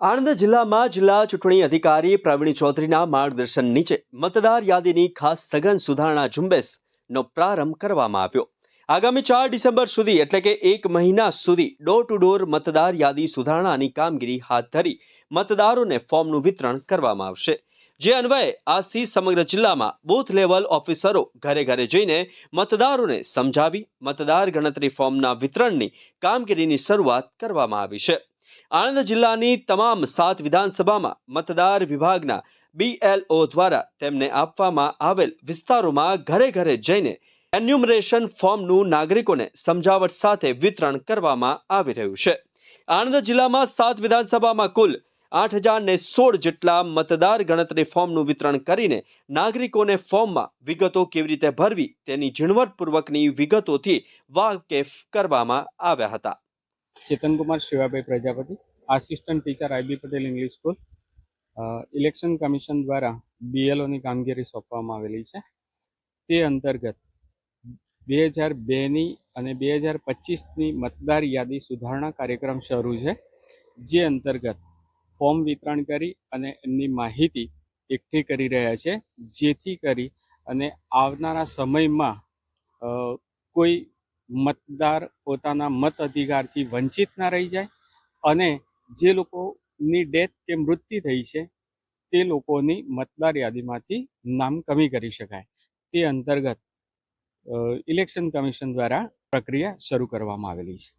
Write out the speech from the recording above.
આણંદ જિલ્લામાં જિલ્લા ચૂંટણી અધિકારી પ્રવીણ ચૌધરીના માર્ગદર્શન નીચે મતદાર યાદીની ખાસ સઘન સુધારણા ઝુંબેશનો પ્રારંભ કરવામાં આવ્યો। આગામી 4 ડિસેમ્બર સુધી એટલે કે 1 મહિના સુધી ડોર ટુ ડોર મતદાર યાદી સુધારણાની કામગીરી હાથ ધરી મતદારોને ફોર્મનું વિતરણ કરવામાં આવશે। જે અન્વયે આજથી સમગ્ર જિલ્લામાં બૂથ લેવલ ઓફિસરો ઘરે ઘરે જઈને મતદારોને સમજાવી મતદાર ગણતરી ફોર્મના વિતરણની કામગીરીની શરૂઆત કરવામાં આવી છે। આણંદ જિલ્લાની તમામ 7 વિધાનસભામાં મતદાર વિભાગના BLO દ્વારા તેમને આપવામાં આવેલ વિસ્તારોમાં ઘરે ઘરે જઈને એન્યુમરેશન ફોર્મનું નાગરિકોને સમજાવટ સાથે વિતરણ કરવામાં આવી રહ્યું છે। આણંદ જિલ્લામાં 7 વિધાનસભામાં કુલ 8016 જેટલા મતદાર ગણતરી ફોર્મનું વિતરણ કરીને નાગરિકોને ફોર્મમાં વિગતો કેવી રીતે ભરવી તેની ઝીણવટપૂર્વકની વિગતોથી વાકેફ કરવામાં આવ્યા હતા। Chetan Kumar Shivabhai Prajapati, assistant teacher IB Patel English school. Election commission द्वारा BLO ની કામગીરી સોંપવામાં આવેલી છે। તે અંતર્ગત 2002ની અને 2025ની મતદાર યાદી સુધારણા કાર્યક્રમ શરૂ છે। જે અંતર્ગત ફોર્મ વિતરણ કરી અને એમની માહિતી એકઠી કરી રહ્યા છે, જેથી કરી અને આવનારા સમયમાં કોઈ મતદાર પોતાના મત અધિકારથી વંચિત ના રહી જાય અને જે લોકોની ડેથ કે મૃત્યુ થઈ છે તે લોકોની મતદાર યાદીમાંથી નામ કમી કરી શકાય। તે અંતર્ગત ઇલેક્શન કમિશન દ્વારા પ્રક્રિયા શરૂ કરવામાં આવેલી છે।